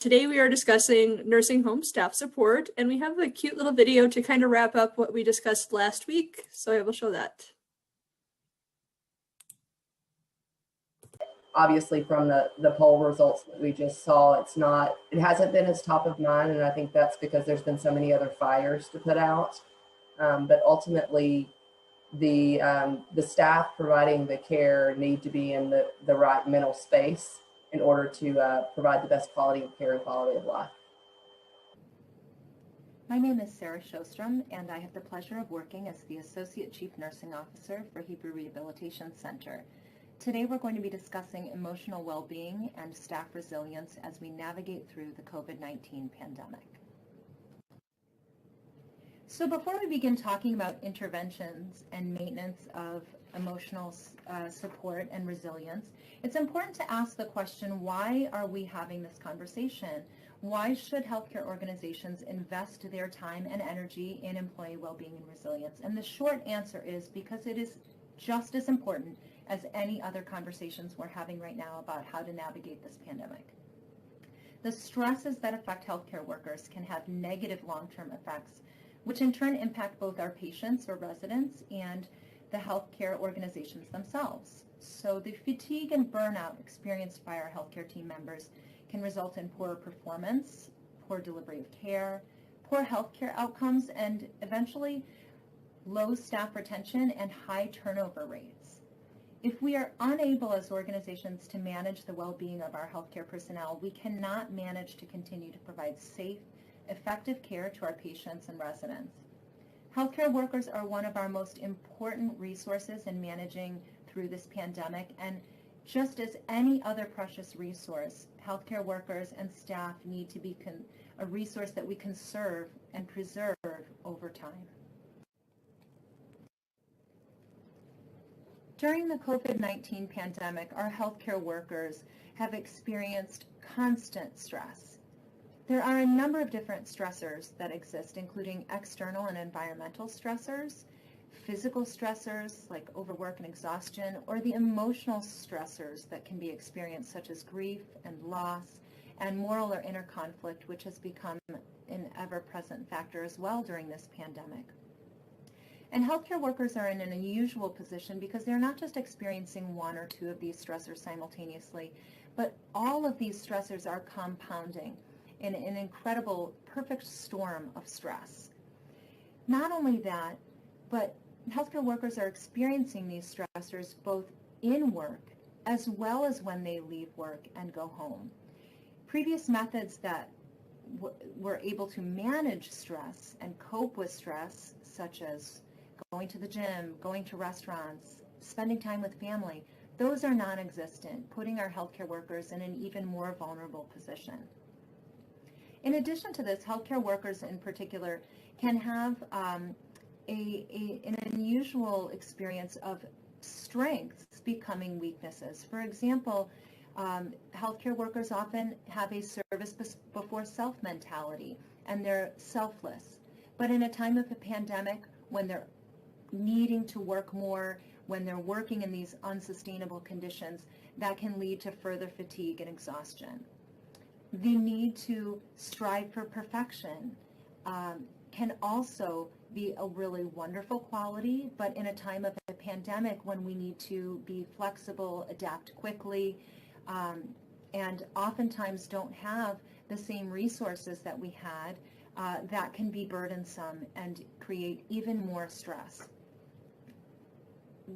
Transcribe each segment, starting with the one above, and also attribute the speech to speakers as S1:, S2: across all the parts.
S1: Today we are discussing nursing home staff support, and we have a cute little video to kind of wrap up what we discussed last week, so I will show that.
S2: Obviously from the poll results that we just saw, it hasn't been as top of mind, and I think that's because there's been so many other fires to put out. But ultimately, the staff providing the care need to be in the right mental space in order to provide the best quality of care and quality of life.
S3: My name is Sarah Shostrom, and I have the pleasure of working as the Associate Chief Nursing Officer for Hebrew Rehabilitation Center. Today we're going to be discussing emotional well-being and staff resilience as we navigate through the COVID-19 pandemic. So before we begin talking about interventions and maintenance of emotional support and resilience, it's important to ask the question, why are we having this conversation? Why should healthcare organizations invest their time and energy in employee well-being and resilience? And the short answer is because it is just as important as any other conversations we're having right now about how to navigate this pandemic. The stresses that affect healthcare workers can have negative long-term effects, which in turn impact both our patients or residents and the healthcare organizations themselves. So the fatigue and burnout experienced by our healthcare team members can result in poorer performance, poor delivery of care, poor healthcare outcomes, and eventually low staff retention and high turnover rates. If we are unable as organizations to manage the well-being of our healthcare personnel, we cannot manage to continue to provide safe, effective care to our patients and residents. Healthcare workers are one of our most important resources in managing through this pandemic, and just as any other precious resource, healthcare workers and staff need to be a resource that we conserve and preserve over time. During the COVID-19 pandemic, our healthcare workers have experienced constant stress. There are a number of different stressors that exist, including external and environmental stressors, physical stressors like overwork and exhaustion, or the emotional stressors that can be experienced, such as grief and loss, and moral or inner conflict, which has become an ever-present factor as well during this pandemic. And healthcare workers are in an unusual position because they're not just experiencing one or two of these stressors simultaneously, but all of these stressors are compounding in an incredible, perfect storm of stress. Not only that, but healthcare workers are experiencing these stressors both in work as well as when they leave work and go home. Previous methods that were able to manage stress and cope with stress, such as going to the gym, going to restaurants, spending time with family, those are non-existent, putting our healthcare workers in an even more vulnerable position. In addition to this, healthcare workers in particular can have an unusual experience of strengths becoming weaknesses. For example, healthcare workers often have a service before self mentality, and they're selfless. But in a time of a pandemic, when they're needing to work more, when they're working in these unsustainable conditions, that can lead to further fatigue and exhaustion. The need to strive for perfection can also be a really wonderful quality, but in a time of a pandemic when we need to be flexible, adapt quickly, and oftentimes don't have the same resources that we had, that can be burdensome and create even more stress.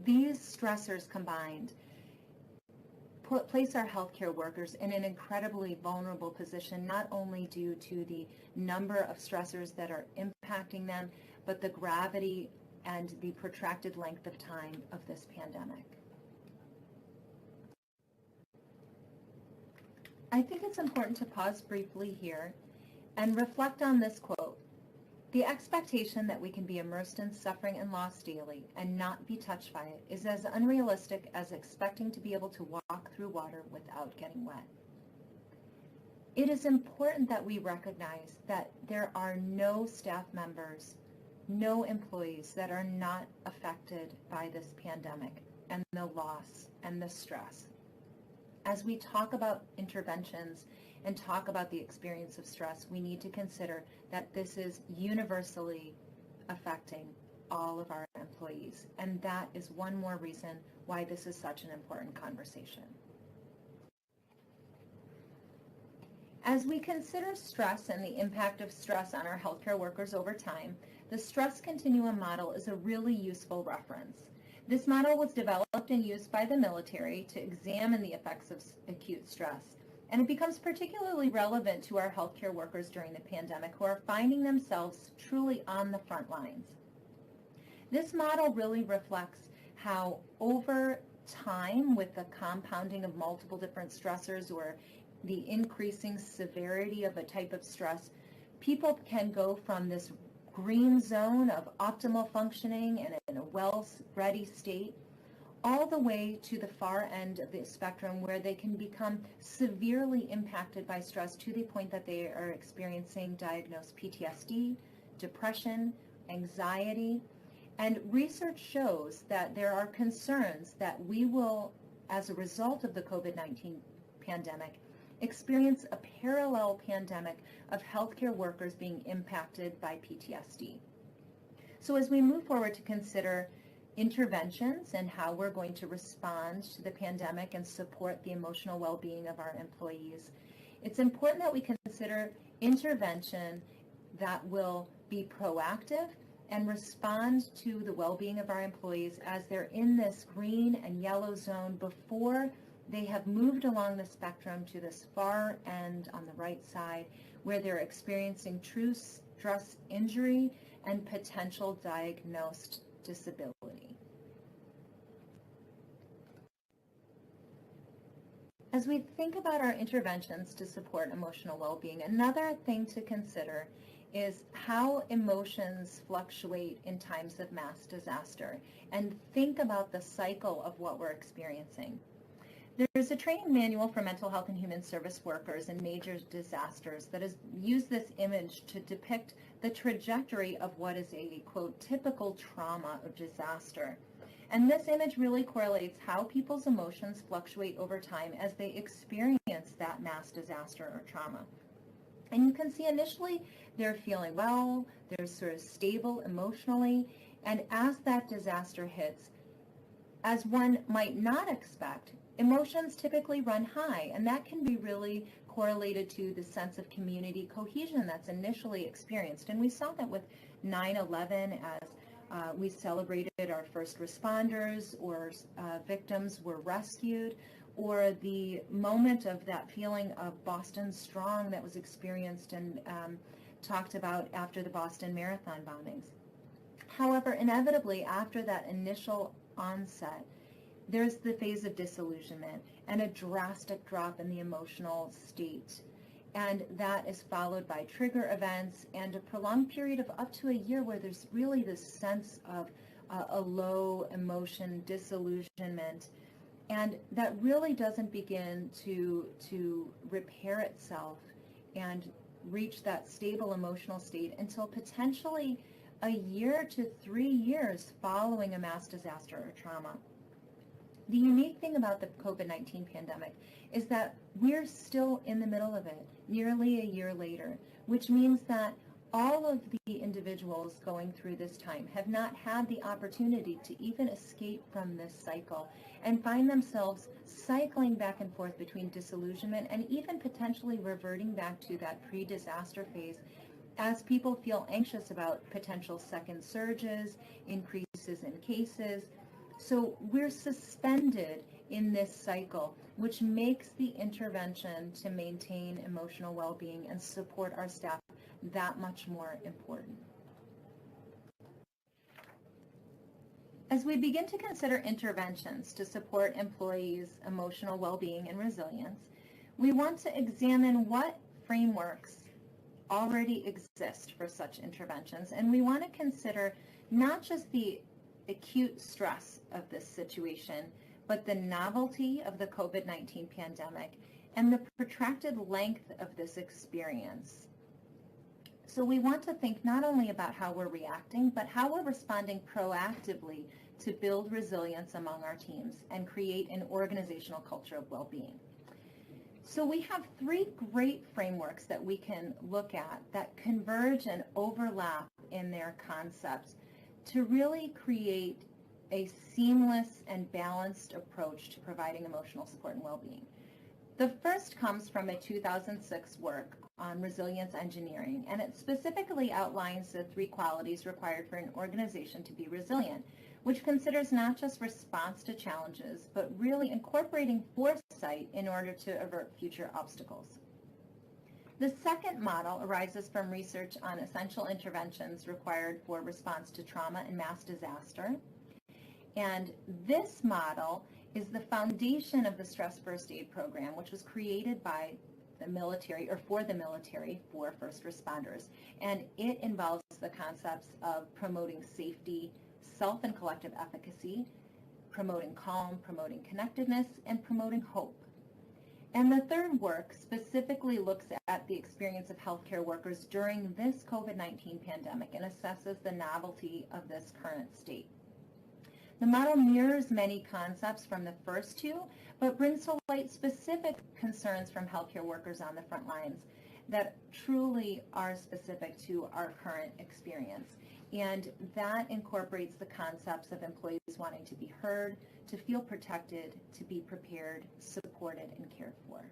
S3: These stressors combined place our healthcare workers in an incredibly vulnerable position, not only due to the number of stressors that are impacting them, but the gravity and the protracted length of time of this pandemic. I think it's important to pause briefly here and reflect on this quote. The expectation that we can be immersed in suffering and loss daily and not be touched by it is as unrealistic as expecting to be able to walk through water without getting wet. It is important that we recognize that there are no staff members, no employees that are not affected by this pandemic and the loss and the stress. As we talk about interventions and talk about the experience of stress, we need to consider that this is universally affecting all of our employees. And that is one more reason why this is such an important conversation. As we consider stress and the impact of stress on our healthcare workers over time, the stress continuum model is a really useful reference. This model was developed and used by the military to examine the effects of acute stress, and it becomes particularly relevant to our healthcare workers during the pandemic who are finding themselves truly on the front lines. This model really reflects how over time, with the compounding of multiple different stressors or the increasing severity of a type of stress, people can go from this green zone of optimal functioning and in a well-ready state all the way to the far end of the spectrum where they can become severely impacted by stress to the point that they are experiencing diagnosed PTSD, depression, anxiety. And research shows that there are concerns that we will, as a result of the COVID-19 pandemic, experience a parallel pandemic of healthcare workers being impacted by PTSD. So as we move forward to consider interventions and how we're going to respond to the pandemic and support the emotional well-being of our employees, it's important that we consider intervention that will be proactive and respond to the well-being of our employees as they're in this green and yellow zone before they have moved along the spectrum to this far end on the right side where they're experiencing true stress injury and potential diagnosed disability. As we think about our interventions to support emotional well-being, another thing to consider is how emotions fluctuate in times of mass disaster, and think about the cycle of what we're experiencing. There's a training manual for mental health and human service workers in major disasters that has used this image to depict the trajectory of what is a, quote, typical trauma or disaster. And this image really correlates how people's emotions fluctuate over time as they experience that mass disaster or trauma. And you can see initially they're feeling well, they're sort of stable emotionally, and as that disaster hits, as one might not expect, emotions typically run high, and that can be really correlated to the sense of community cohesion that's initially experienced. And we saw that with 9/11 as we celebrated our first responders or victims were rescued, or the moment of that feeling of Boston Strong that was experienced and talked about after the Boston Marathon bombings. However, inevitably, after that initial onset, there's the phase of disillusionment and a drastic drop in the emotional state. And that is followed by trigger events and a prolonged period of up to a year where there's really this sense of a low emotion, disillusionment, and that really doesn't begin to repair itself and reach that stable emotional state until potentially a year to 3 years following a mass disaster or trauma. The unique thing about the COVID-19 pandemic is that we're still in the middle of it, nearly a year later, which means that all of the individuals going through this time have not had the opportunity to even escape from this cycle and find themselves cycling back and forth between disillusionment and even potentially reverting back to that pre-disaster phase as people feel anxious about potential second surges, increases in cases. So we're suspended in this cycle, which makes the intervention to maintain emotional well-being and support our staff that much more important. As we begin to consider interventions to support employees' emotional well-being and resilience, we want to examine what frameworks already exist for such interventions, and we want to consider not just the acute stress of this situation, but the novelty of the COVID-19 pandemic and the protracted length of this experience. So we want to think not only about how we're reacting, but how we're responding proactively to build resilience among our teams and create an organizational culture of well-being. So we have three great frameworks that we can look at that converge and overlap in their concepts to really create a seamless and balanced approach to providing emotional support and well-being. The first comes from a 2006 work on resilience engineering, and it specifically outlines the three qualities required for an organization to be resilient, which considers not just response to challenges, but really incorporating foresight in order to avert future obstacles. The second model arises from research on essential interventions required for response to trauma and mass disaster. And this model is the foundation of the Stress First Aid Program, which was created by the military, or for the military, for first responders. And it involves the concepts of promoting safety, self and collective efficacy, promoting calm, promoting connectedness, and promoting hope. And the third work specifically looks at the experience of healthcare workers during this COVID-19 pandemic and assesses the novelty of this current state. The model mirrors many concepts from the first two, but brings to light specific concerns from healthcare workers on the front lines that truly are specific to our current experience. And that incorporates the concepts of employees wanting to be heard, to feel protected, to be prepared, supported, and cared for.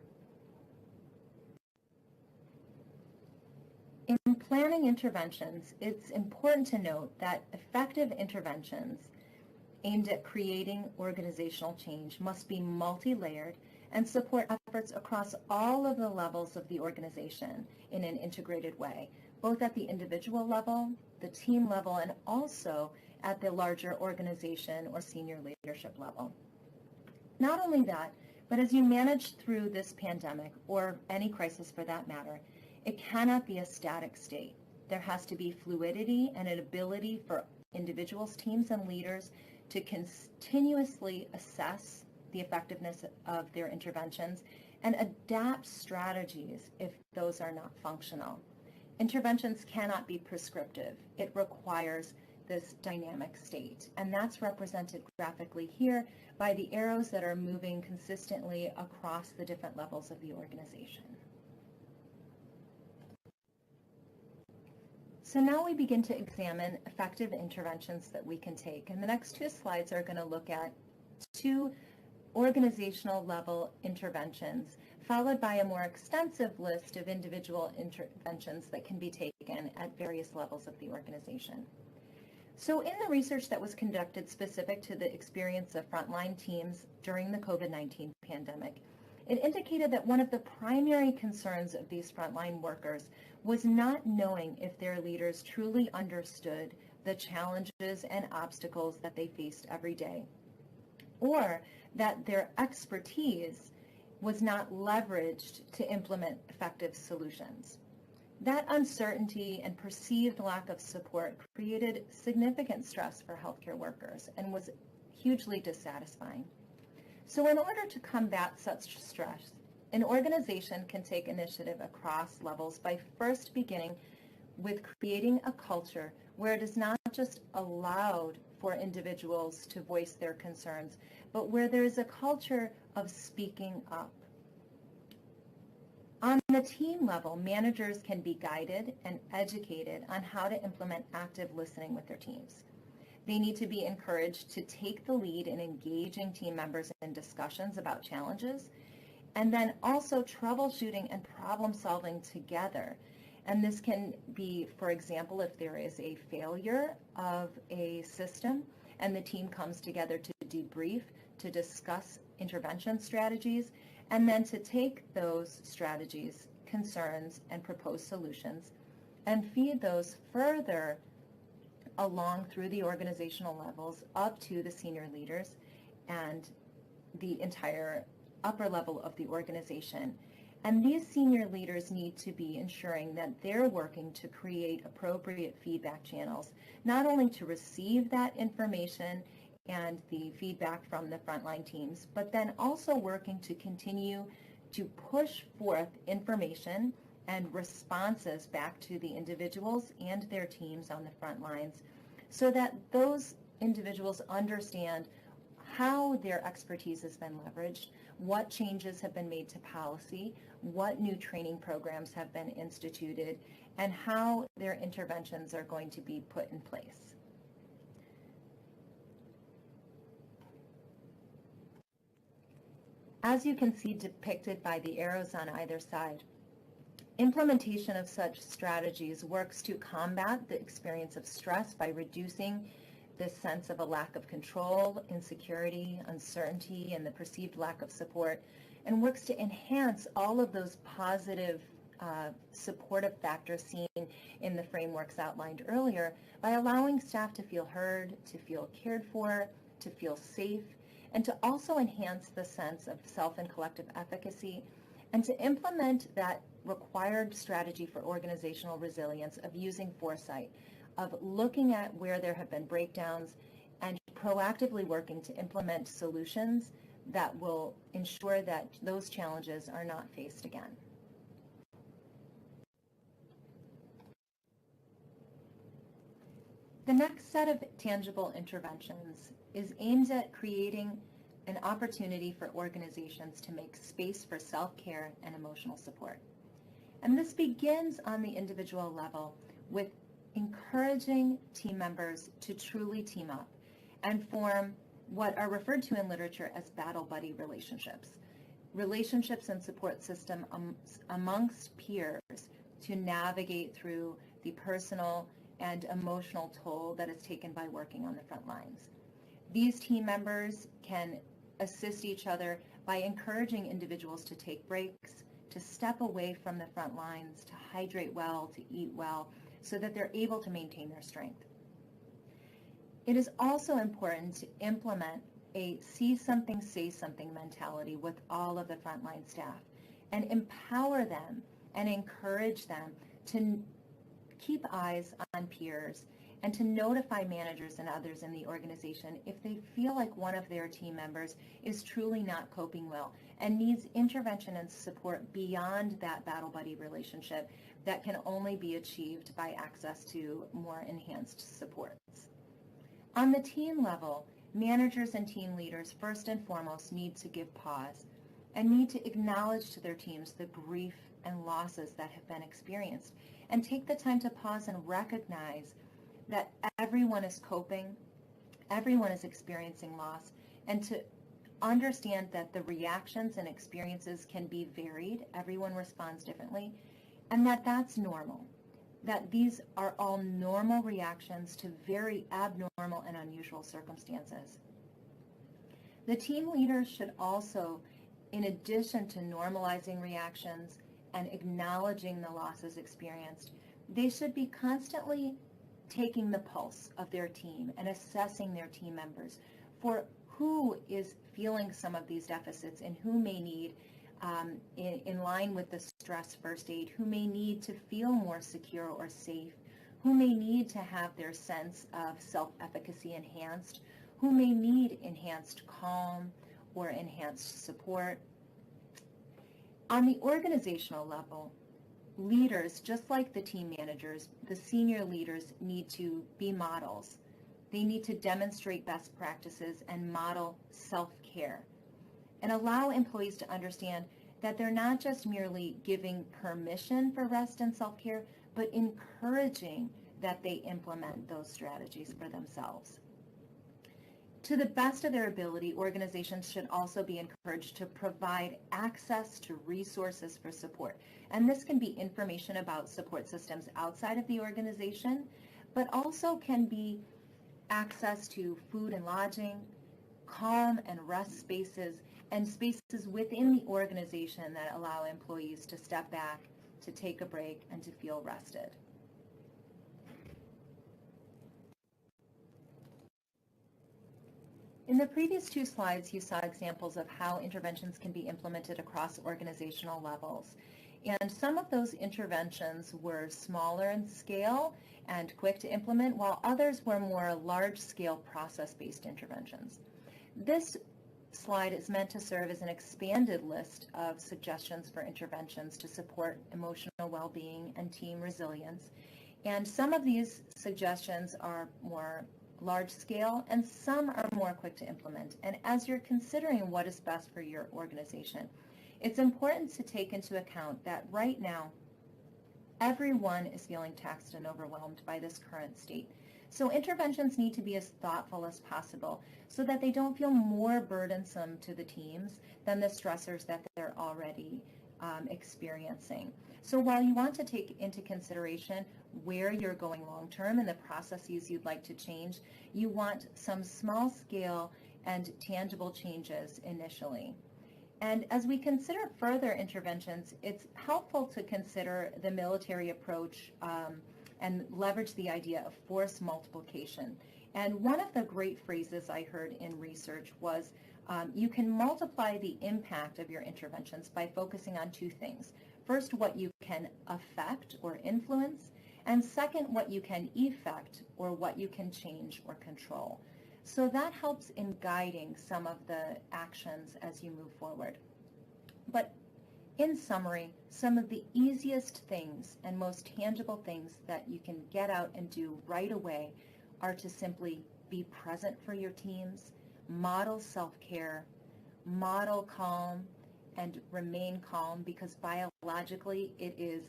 S3: In planning interventions, it's important to note that effective interventions aimed at creating organizational change must be multi-layered and support efforts across all of the levels of the organization in an integrated way, both at the individual level, the team level, and also at the larger organization or senior leadership level. Not only that, but as you manage through this pandemic, or any crisis for that matter, it cannot be a static state. There has to be fluidity and an ability for individuals, teams, and leaders to continuously assess the effectiveness of their interventions and adapt strategies if those are not functional. Interventions cannot be prescriptive. It requires this dynamic state, and that's represented graphically here by the arrows that are moving consistently across the different levels of the organization. So now we begin to examine effective interventions that we can take. And the next two slides are going to look at two organizational level interventions, followed by a more extensive list of individual interventions that can be taken at various levels of the organization. So in the research that was conducted specific to the experience of frontline teams during the COVID-19 pandemic, it indicated that one of the primary concerns of these frontline workers was not knowing if their leaders truly understood the challenges and obstacles that they faced every day, or that their expertise was not leveraged to implement effective solutions. That uncertainty and perceived lack of support created significant stress for healthcare workers and was hugely dissatisfying. So in order to combat such stress, an organization can take initiative across levels by first beginning with creating a culture where it is not just allowed for individuals to voice their concerns, but where there is a culture of speaking up. On the team level, managers can be guided and educated on how to implement active listening with their teams. They need to be encouraged to take the lead in engaging team members in discussions about challenges, and then also troubleshooting and problem solving together. And this can be, for example, if there is a failure of a system and the team comes together to debrief, to discuss intervention strategies, and then to take those strategies, concerns, and propose solutions and feed those further along through the organizational levels up to the senior leaders and the entire upper level of the organization. And these senior leaders need to be ensuring that they're working to create appropriate feedback channels, not only to receive that information and the feedback from the frontline teams, but then also working to continue to push forth information and responses back to the individuals and their teams on the front lines so that those individuals understand how their expertise has been leveraged, what changes have been made to policy, what new training programs have been instituted, and how their interventions are going to be put in place. As you can see depicted by the arrows on either side, implementation of such strategies works to combat the experience of stress by reducing this sense of a lack of control, insecurity, uncertainty, and the perceived lack of support, and works to enhance all of those positive supportive factors seen in the frameworks outlined earlier by allowing staff to feel heard, to feel cared for, to feel safe, and to also enhance the sense of self and collective efficacy, and to implement that required strategy for organizational resilience of using foresight, of looking at where there have been breakdowns and proactively working to implement solutions that will ensure that those challenges are not faced again. The next set of tangible interventions is aimed at creating an opportunity for organizations to make space for self-care and emotional support. And this begins on the individual level with encouraging team members to truly team up and form what are referred to in literature as battle buddy relationships. Relationships and support system amongst peers to navigate through the personal and emotional toll that is taken by working on the front lines. These team members can assist each other by encouraging individuals to take breaks, to step away from the front lines, to hydrate well, to eat well, so that they're able to maintain their strength. It is also important to implement a see something, say something mentality with all of the frontline staff and empower them and encourage them to keep eyes on peers and to notify managers and others in the organization if they feel like one of their team members is truly not coping well and needs intervention and support beyond that battle buddy relationship that can only be achieved by access to more enhanced supports. On the team level, managers and team leaders first and foremost need to give pause and need to acknowledge to their teams the grief and losses that have been experienced and take the time to pause and recognize that everyone is coping, everyone is experiencing loss, and to understand that the reactions and experiences can be varied, everyone responds differently, and that that's normal, that these are all normal reactions to very abnormal and unusual circumstances. The team leaders should also, in addition to normalizing reactions and acknowledging the losses experienced, they should be constantly taking the pulse of their team and assessing their team members for who is feeling some of these deficits and who may need, in line with the stress first aid, who may need to feel more secure or safe, who may need to have their sense of self-efficacy enhanced, who may need enhanced calm or enhanced support. On the organizational level, leaders, just like the team managers, the senior leaders need to be models. They need to demonstrate best practices and model self-care and allow employees to understand that they're not just merely giving permission for rest and self-care, but encouraging that they implement those strategies for themselves. To the best of their ability, organizations should also be encouraged to provide access to resources for support. And this can be information about support systems outside of the organization, but also can be access to food and lodging, calm and rest spaces, and spaces within the organization that allow employees to step back, to take a break, and to feel rested. In the previous two slides, you saw examples of how interventions can be implemented across organizational levels. And some of those interventions were smaller in scale and quick to implement, while others were more large-scale process-based interventions. This slide is meant to serve as an expanded list of suggestions for interventions to support emotional well-being and team resilience. And some of these suggestions are more large scale, and some are more quick to implement. And as you're considering what is best for your organization, it's important to take into account that right now, everyone is feeling taxed and overwhelmed by this current state. So interventions need to be as thoughtful as possible so that they don't feel more burdensome to the teams than the stressors that they're already experiencing. So while you want to take into consideration where you're going long-term and the processes you'd like to change, you want some small-scale and tangible changes initially. And as we consider further interventions, it's helpful to consider the military approach and leverage the idea of force multiplication. And one of the great phrases I heard in research was, you can multiply the impact of your interventions by focusing on two things. First, what you can affect or influence, and second, what you can effect or what you can change or control. So that helps in guiding some of the actions as you move forward. But in summary, some of the easiest things and most tangible things that you can get out and do right away are to simply be present for your teams, model self-care, model calm, and remain calm, because biologically it is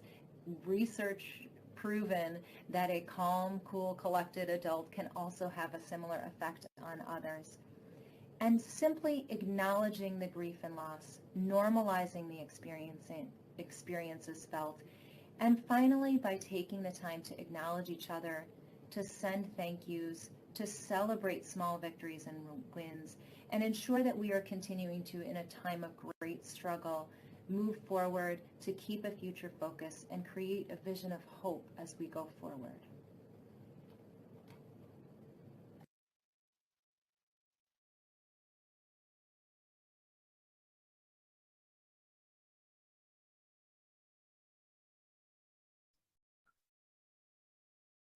S3: research proven that a calm, cool, collected adult can also have a similar effect on others. And simply acknowledging the grief and loss, normalizing the experiences felt, and finally by taking the time to acknowledge each other, to send thank yous, to celebrate small victories and wins, and ensure that we are continuing to, in a time of great struggle, move forward to keep a future focus and create a vision of hope as we go forward.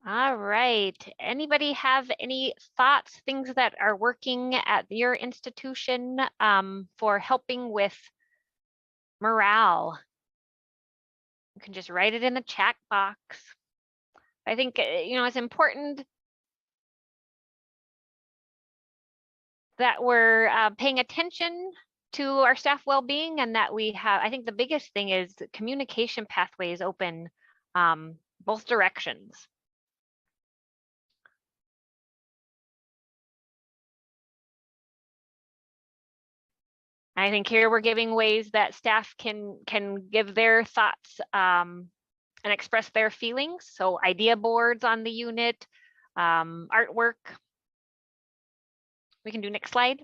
S4: All right. Anybody have any thoughts, things that are working at your institution for helping with morale? You can just write it in the chat box. I think, it's important that we're paying attention to our staff well-being, and that we have, I think the biggest thing is communication pathways open both directions. I think here we're giving ways that staff can give their thoughts and express their feelings. So idea boards on the unit, artwork. We can do next slide.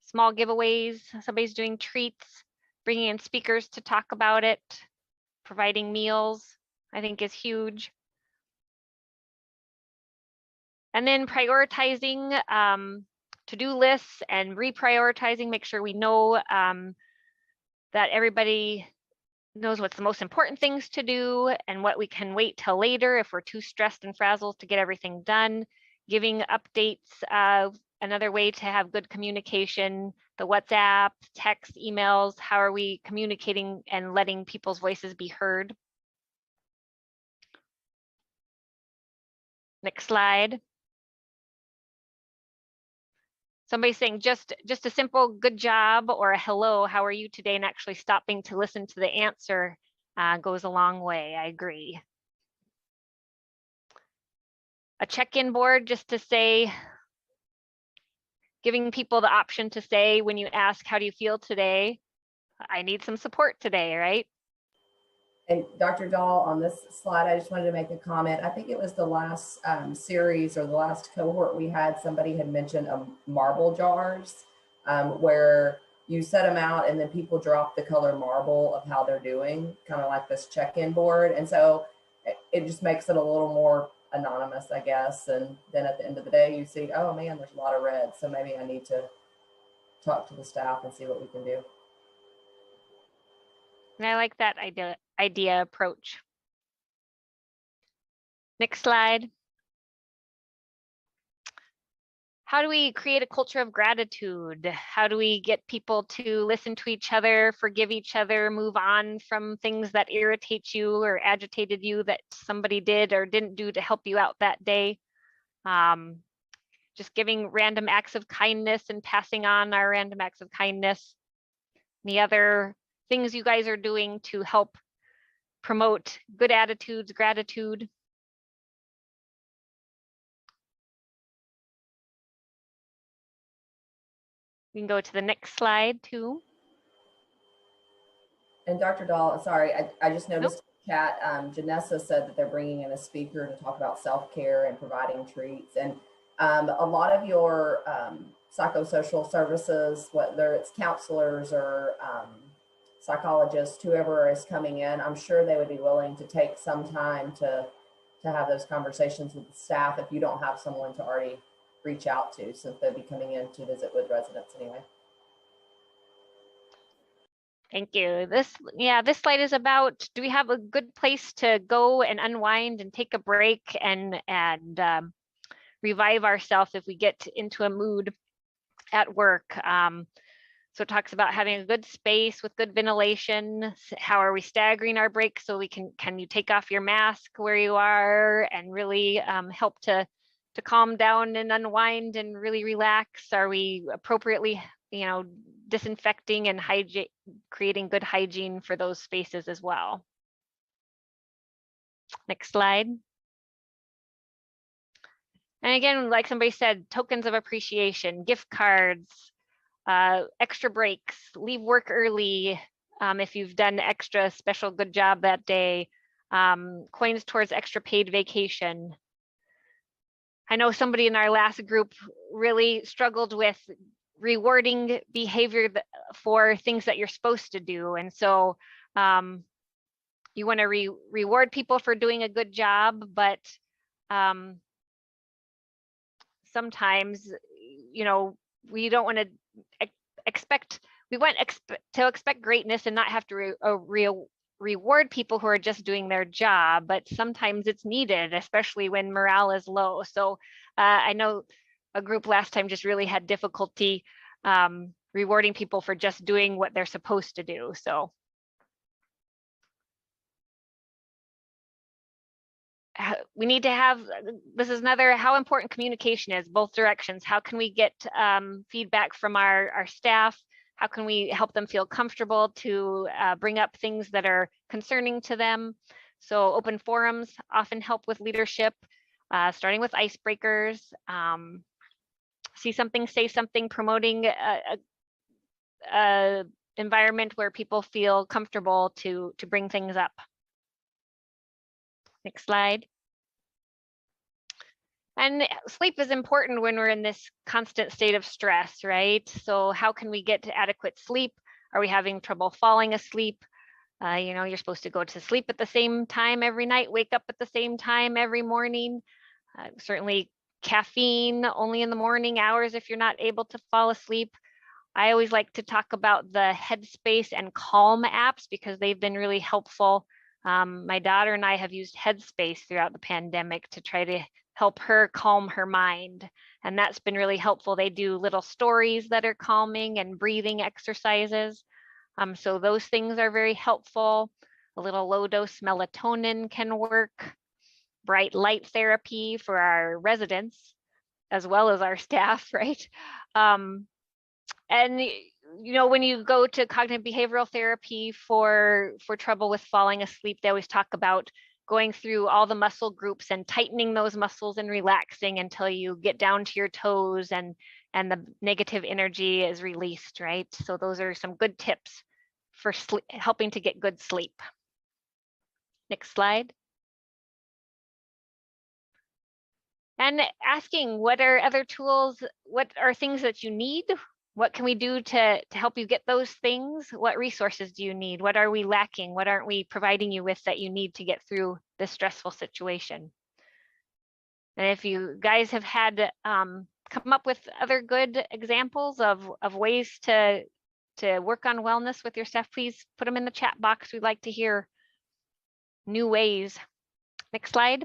S4: Small giveaways, somebody's doing treats, bringing in speakers to talk about it, providing meals, I think is huge. And then prioritizing to-do lists and reprioritizing, make sure we know that everybody knows what's the most important things to do and what we can wait till later if we're too stressed and frazzled to get everything done. Giving updates, another way to have good communication, the WhatsApp, text, emails, how are we communicating and letting people's voices be heard? Next slide. Somebody saying just a simple good job or a hello, how are you today, and actually stopping to listen to the answer goes a long way. I agree. A check-in board just to say, giving people the option to say when you ask, how do you feel today? I need some support today, right?
S2: And Dr. Dahl, on this slide, I just wanted to make a comment. I think it was the last series or the last cohort we had, somebody had mentioned marble jars where you set them out and then people drop the color marble of how they're doing, kind of like this check-in board. And so it just makes it a little more anonymous, I guess. And then at the end of the day, you see, oh man, there's a lot of red. So maybe I need to talk to the staff and see what we can do.
S4: And I like that idea approach. Next slide. how do we create a culture of gratitude? How do we get people to listen to each other, forgive each other, move on from things that irritate you or agitated you that somebody did or didn't do to help you out that day? Just giving random acts of kindness and passing on our random acts of kindness. Any other things you guys are doing to help promote good attitudes, gratitude? We can go to the next slide too.
S2: And Dr. Dahl, sorry, I just noticed
S4: Nope.
S2: in the chat, Janessa said that they're bringing in a speaker to talk about self-care and providing treats. And a lot of your psychosocial services, whether it's counselors or psychologists, whoever is coming in, I'm sure they would be willing to take some time to have those conversations with the staff if you don't have someone to already reach out to, since they'll be coming in to visit with residents anyway.
S4: Thank you. This slide is about, do we have a good place to go and unwind and take a break and revive ourselves if we get into a mood at work? So it talks about having a good space with good ventilation. How are we staggering our breaks so we can you take off your mask where you are and really help to calm down and unwind and really relax? Are we appropriately, disinfecting and creating good hygiene for those spaces as well? Next slide. And again, like somebody said, tokens of appreciation, gift cards, extra breaks, leave work early if you've done extra special good job that day, coins towards extra paid vacation. I know somebody in our last group really struggled with rewarding behavior for things that you're supposed to do. And so you want to reward people for doing a good job, but sometimes, we don't want to expect greatness and not have to reward people who are just doing their job, but sometimes it's needed, especially when morale is low. So I know a group last time just really had difficulty rewarding people for just doing what they're supposed to do. So we need to have, this is another, how important communication is, both directions. How can we get feedback from our staff? How can we help them feel comfortable to bring up things that are concerning to them? So open forums often help with leadership, starting with icebreakers. See something, say something, promoting a environment where people feel comfortable to bring things up. Next slide. And sleep is important when we're in this constant state of stress, right? So how can we get to adequate sleep? Are we having trouble falling asleep? You're supposed to go to sleep at the same time every night, wake up at the same time every morning. Certainly caffeine only in the morning hours if you're not able to fall asleep. I always like to talk about the Headspace and Calm apps because they've been really helpful. My daughter and I have used Headspace throughout the pandemic to try to help her calm her mind, and that's been really helpful. They do little stories that are calming and breathing exercises. So those things are very helpful. A little low dose melatonin can work. Bright light therapy for our residents as well as our staff, right? And when you go to cognitive behavioral therapy for trouble with falling asleep, they always talk about going through all the muscle groups and tightening those muscles and relaxing until you get down to your toes and the negative energy is released, right? So those are some good tips for helping to get good sleep. Next slide. And asking, what are other tools? What are things that you need? What can we do to help you get those things? What resources do you need? What are we lacking? What aren't we providing you with that you need to get through this stressful situation? And if you guys have had come up with other good examples of ways to work on wellness with your staff, please put them in the chat box. We'd like to hear new ways. Next slide.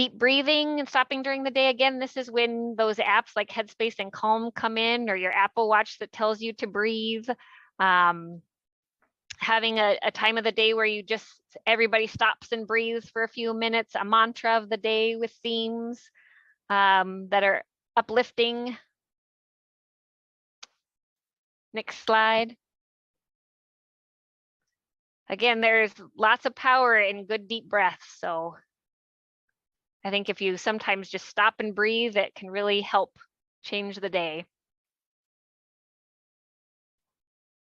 S4: Deep breathing and stopping during the day. Again, this is when those apps like Headspace and Calm come in, or your Apple Watch that tells you to breathe. Having a time of the day where you just, everybody stops and breathes for a few minutes, a mantra of the day with themes that are uplifting. Next slide. Again, there's lots of power in good deep breaths. So I think if you sometimes just stop and breathe, it can really help change the day.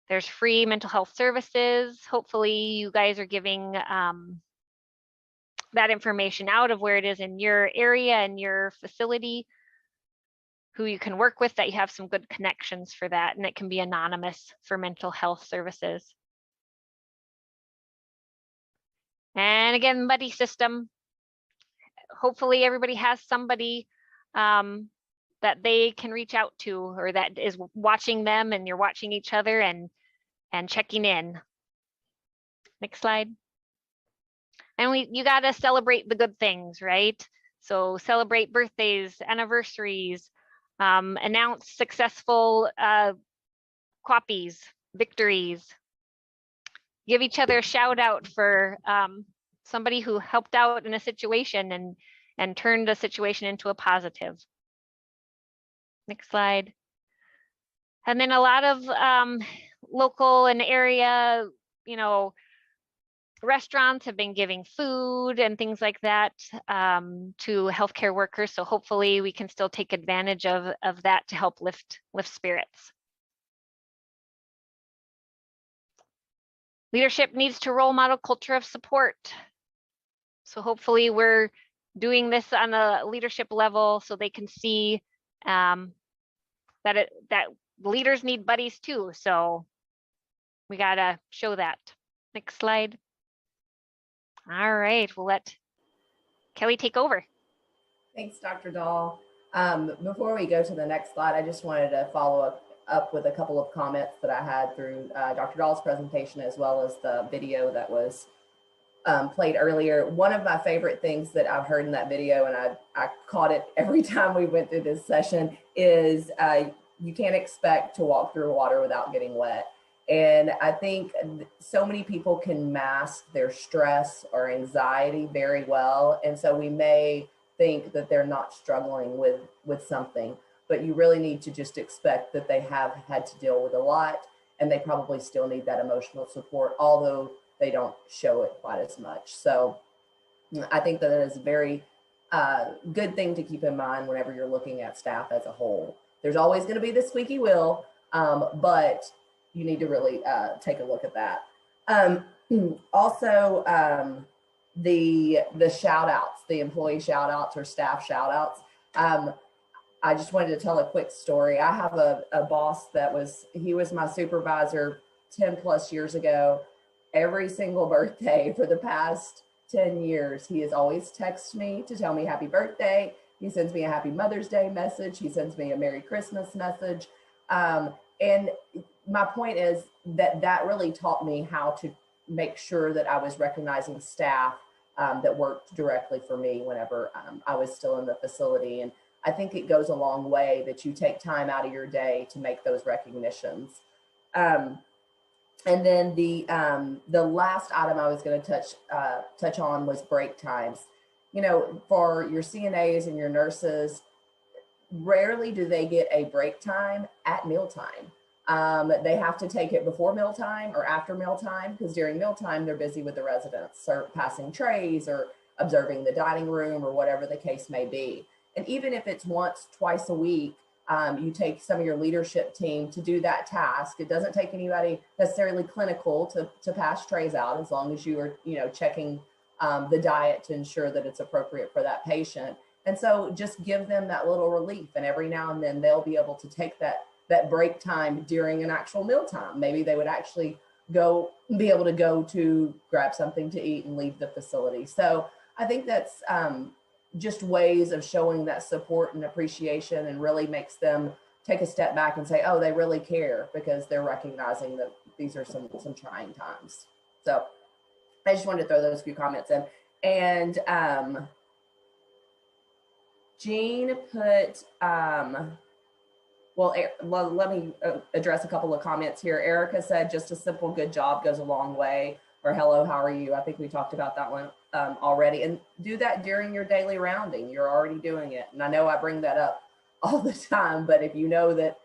S4: There's free mental health services. Hopefully you guys are giving that information out of where it is in your area and your facility, who you can work with, that you have some good connections for that, and it can be anonymous for mental health services. And again, buddy system. Hopefully everybody has somebody that they can reach out to, or that is watching them and you're watching each other and checking in. Next slide. And you got to celebrate the good things, right? So celebrate birthdays, anniversaries, announce successful copies, victories. Give each other a shout out for somebody who helped out in a situation and turned a situation into a positive. Next slide. And then a lot of local and area, restaurants have been giving food and things like that to healthcare workers. So hopefully we can still take advantage of that to help lift spirits. Leadership needs to role model culture of support. So hopefully we're doing this on a leadership level so they can see that leaders need buddies too. So we gotta show that. Next slide. All right, we'll let Kelly take over.
S2: Thanks, Dr. Dahl. Before we go to the next slide, I just wanted to follow up with a couple of comments that I had through Dr. Dahl's presentation, as well as the video that was played earlier. One of my favorite things that I've heard in that video, and I caught it every time we went through this session, is you can't expect to walk through water without getting wet. And I think so many people can mask their stress or anxiety very well. And so we may think that they're not struggling with something, but you really need to just expect that they have had to deal with a lot, and they probably still need that emotional support, although they don't show it quite as much. So I think that is a very good thing to keep in mind whenever you're looking at staff as a whole. There's always going to be the squeaky wheel, but you need to really take a look at that. Also, the shout outs, the employee shout outs or staff shout outs. I just wanted to tell a quick story. I have a boss he was my supervisor 10 plus years ago. Every single birthday for the past 10 years, he has always texted me to tell me happy birthday. He sends me a happy Mother's Day message. He sends me a Merry Christmas message. And my point is that really taught me how to make sure that I was recognizing staff that worked directly for me whenever I was still in the facility. And I think it goes a long way that you take time out of your day to make those recognitions. And then the last item I was going to touch on was break times. For your CNAs and your nurses, rarely do they get a break time at mealtime. They have to take it before mealtime or after mealtime, because during mealtime they're busy with the residents, or passing trays or observing the dining room or whatever the case may be. And even if it's once, twice a week, you take some of your leadership team to do that task. It doesn't take anybody necessarily clinical to pass trays out, as long as you are, checking the diet to ensure that it's appropriate for that patient. And so just give them that little relief, and every now and then they'll be able to take that break time during an actual meal time. Maybe they would actually be able to go to grab something to eat and leave the facility. So I think that's just ways of showing that support and appreciation, and really makes them take a step back and say, oh, they really care, because they're recognizing that these are some trying times. So I just wanted to throw those few comments in. And Jean put, well, let me address a couple of comments here. Erica said, just a simple good job goes a long way, or hello, how are you? I think we talked about that one already. And do that during your daily rounding. You're already doing it. And I know I bring that up all the time, but if you know that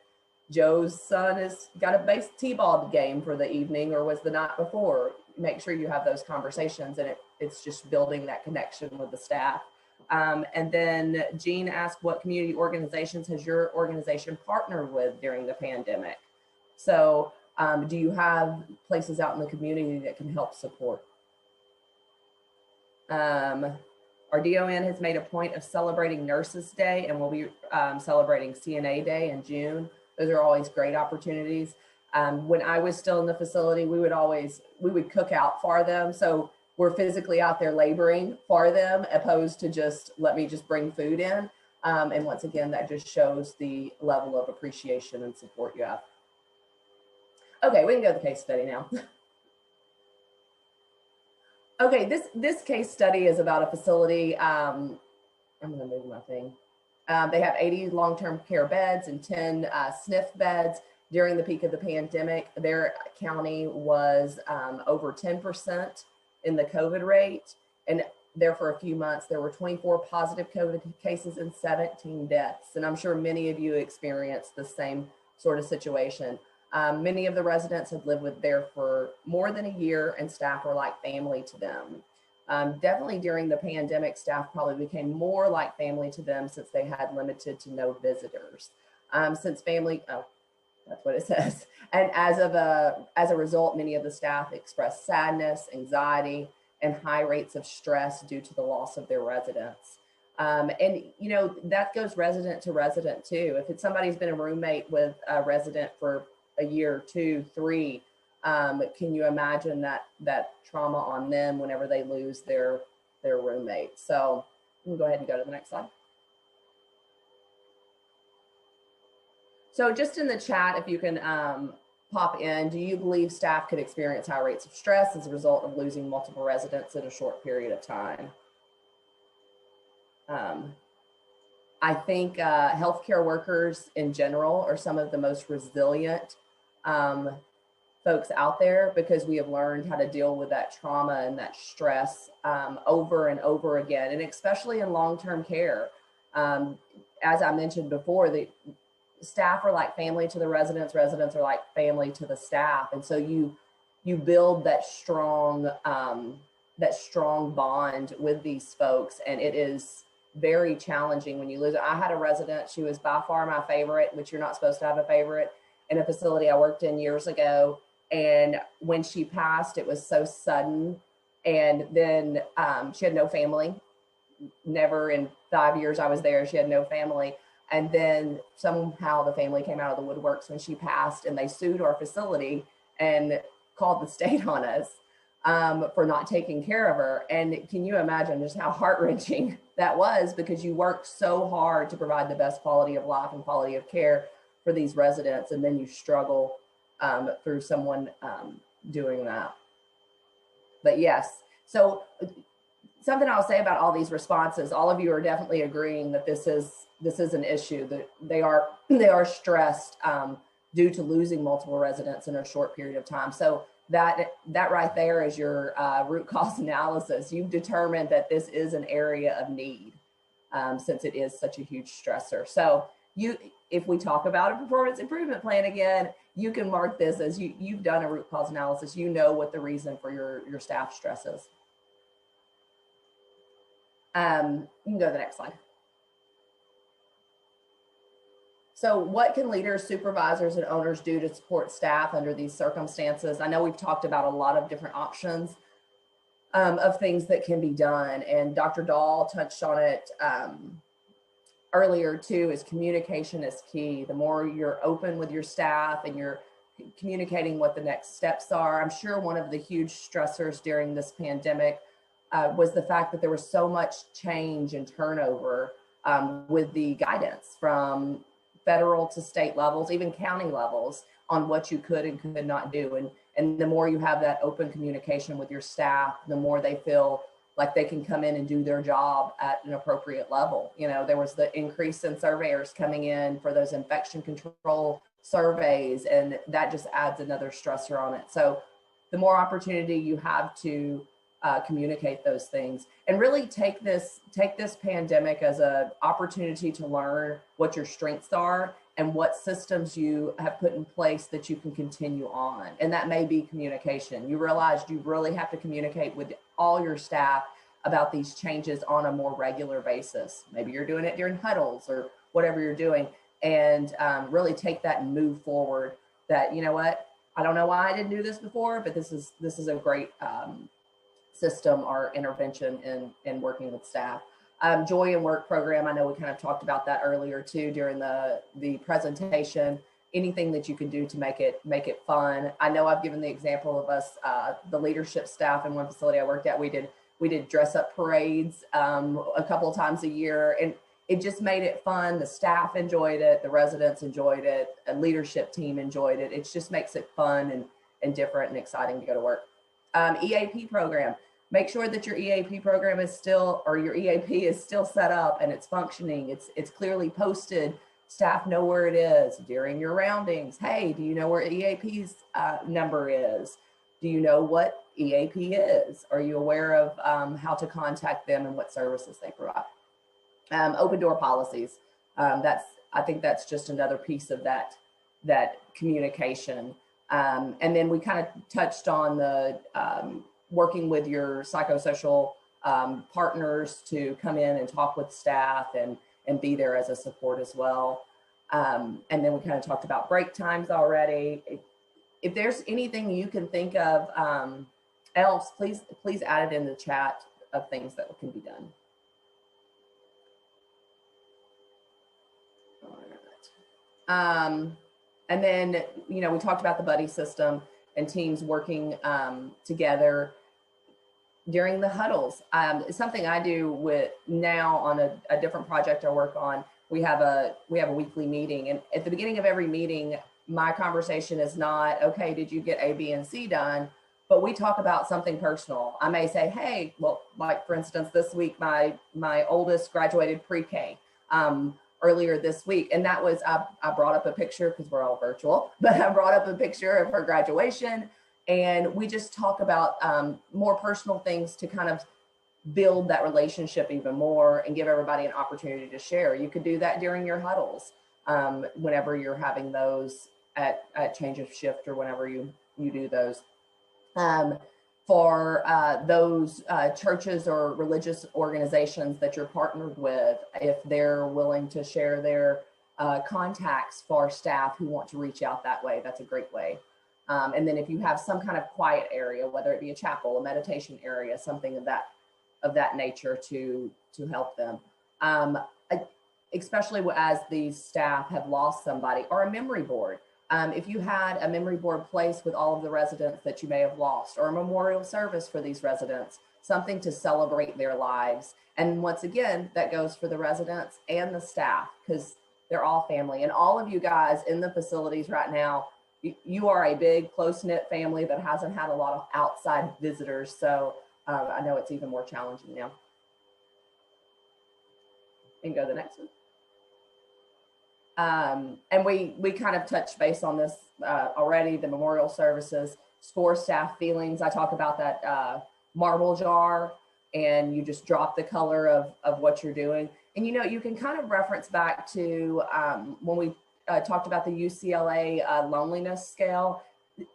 S2: Joe's son has got a base t-ball game for the evening or was the night before, make sure you have those conversations, and it's just building that connection with the staff. And then Jean asked, what community organizations has your organization partnered with during the pandemic? So do you have places out in the community that can help support? Our DON has made a point of celebrating Nurses Day, and we'll be celebrating CNA Day in June. Those are always great opportunities. When I was still in the facility, we would cook out for them. So we're physically out there laboring for them, opposed to just, let me just bring food in. And once again, that just shows the level of appreciation and support you have. Okay, we can go to the case study now. Okay, this case study is about a facility. I'm gonna move my thing. They have 80 long-term care beds and 10 SNF beds. During the peak of the pandemic, their county was over 10% in the COVID rate. And there for a few months, there were 24 positive COVID cases and 17 deaths. And I'm sure many of you experienced the same sort of situation. Many of the residents had lived there for more than a year, and staff were like family to them. Definitely during the pandemic, staff probably became more like family to them since they had limited to no visitors. Since family, oh, that's what it says. And as a result, many of the staff expressed sadness, anxiety, and high rates of stress due to the loss of their residents. And you know, that goes resident to resident too. If it's somebody's been a roommate with a resident for a year, 2, 3, can you imagine that trauma on them whenever they lose their roommate? So we can go ahead and go to the next slide. So just in the chat, if you can pop in, do you believe staff could experience high rates of stress as a result of losing multiple residents in a short period of time? I think healthcare workers in general are some of the most resilient folks out there, because we have learned how to deal with that trauma and that stress over and over again, and especially in long-term care. As I mentioned before, the staff are like family to the residents, residents are like family to the staff. And so you build that strong bond with these folks, and it is very challenging when you lose it. I had a resident, she was by far my favorite, which you're not supposed to have a favorite, in a facility I worked in years ago. And when she passed, it was so sudden. And then she had no family. Never in 5 years I was there, she had no family. And then somehow the family came out of the woodworks when she passed, and they sued our facility and called the state on us for not taking care of her. And can you imagine just how heart-wrenching that was, because you work so hard to provide the best quality of life and quality of care for these residents, and then you struggle through someone doing that. But yes, so something I'll say about all these responses, all of you are definitely agreeing that this is an issue, that they are stressed due to losing multiple residents in a short period of time. So that right there is your root cause analysis. You've determined that this is an area of need since it is such a huge stressor. So if we talk about a performance improvement plan again, you can mark this as you've done a root cause analysis. You know what the reason for your staff stress is. You can go to the next slide. So what can leaders, supervisors, and owners do to support staff under these circumstances? I know we've talked about a lot of different options of things that can be done, and Dr. Dahl touched on it earlier too, is communication is key. The more you're open with your staff and you're communicating what the next steps are. I'm sure one of the huge stressors during this pandemic was the fact that there was so much change and turnover with the guidance from federal to state levels, even county levels, on what you could and could not do. And the more you have that open communication with your staff, the more they feel like they can come in and do their job at an appropriate level. You know, there was the increase in surveyors coming in for those infection control surveys, and that just adds another stressor on it. So the more opportunity you have to communicate those things, and really take this pandemic as an opportunity to learn what your strengths are and what systems you have put in place that you can continue on. And that may be communication. You realized you really have to communicate with all your staff about these changes on a more regular basis. Maybe you're doing it during huddles or whatever you're doing, and really take that and move forward. That, you know what, I don't know why I didn't do this before, but this is a great system or intervention in working with staff. Joy in Work program, I know we kind of talked about that earlier too during the presentation. Anything that you can do to make it fun. I know I've given the example of us, the leadership staff in one facility I worked at, we did dress up parades a couple of times a year, and it just made it fun. The staff enjoyed it, the residents enjoyed it, a leadership team enjoyed it. It just makes it fun and different and exciting to go to work. EAP program. Make sure that your EAP program is still, or your EAP is still set up and it's functioning. It's clearly posted. Staff know where it is during your roundings. Hey, do you know where EAP's number is? Do you know what EAP is? Are you aware of how to contact them and what services they provide? Open door policies. I think that's just another piece of that communication. And then we kind of touched on the working with your psychosocial partners to come in and talk with staff and be there as a support as well. And then we kind of talked about break times already. If there's anything you can think of else, please add it in the chat of things that can be done. All right. And then, you know, we talked about the buddy system and teams working together during the huddles. It's something I do with now on a different project I work on. We have a weekly meeting, and at the beginning of every meeting, my conversation is not, okay, did you get A, B, and C done? But we talk about something personal. I may say, hey, well, like for instance, this week, my oldest graduated pre-K earlier this week. And that was, I brought up a picture because we're all virtual, but I brought up a picture of her graduation. And we just talk about more personal things to kind of build that relationship even more and give everybody an opportunity to share. You could do that during your huddles whenever you're having those at change of shift or whenever you do those. For those churches or religious organizations that you're partnered with, if they're willing to share their contacts for staff who want to reach out that way, that's a great way. And then if you have some kind of quiet area, whether it be a chapel, a meditation area, something of that nature to help them, especially as these staff have lost somebody, or a memory board. If you had a memory board placed with all of the residents that you may have lost, or a memorial service for these residents, something to celebrate their lives. And once again, that goes for the residents and the staff, because they're all family. And all of you guys in the facilities right now, you are a big, close-knit family that hasn't had a lot of outside visitors. So I know it's even more challenging now. And go to the next one. And we kind of touched base on this already, the memorial services, SCORE staff feelings. I talk about that marble jar, and you just drop the color of what you're doing. And, you know, you can kind of reference back to when we talked about the UCLA loneliness scale.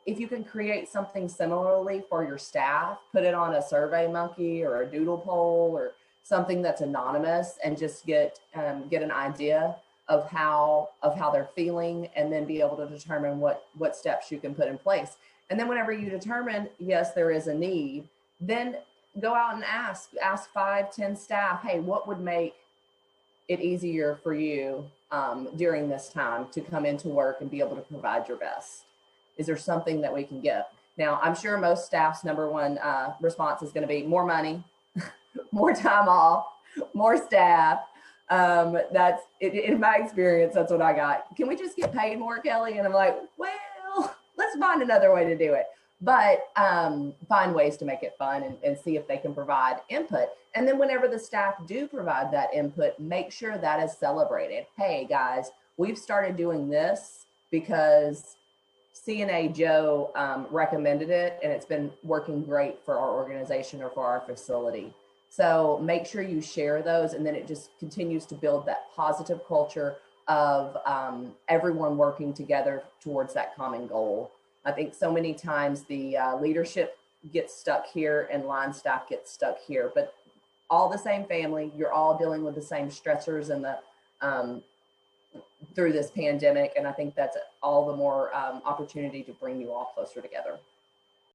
S2: If you can create something similarly for your staff, put it on a Survey Monkey or a doodle poll or something that's anonymous, and just get an idea of how they're feeling, and then be able to determine what steps you can put in place. And then whenever you determine, yes, there is a need, then go out and ask 5-10 staff, hey, what would make it easier for you during this time to come into work and be able to provide your best? Is there something that we can get? Now, I'm sure most staff's number one response is going to be more money, more time off, more staff. That's in my experience, that's what I got. Can we just get paid more, Kelly? And I'm like, well, let's find another way to do it. but find ways to make it fun and see if they can provide input. And then whenever the staff do provide that input, make sure that is celebrated. Hey guys, we've started doing this because CNA Joe recommended it and it's been working great for our organization or for our facility. So make sure you share those, and then it just continues to build that positive culture of everyone working together towards that common goal. I think so many times the leadership gets stuck here and line staff gets stuck here, but all the same family, you're all dealing with the same stressors and the through this pandemic. And I think that's all the more opportunity to bring you all closer together.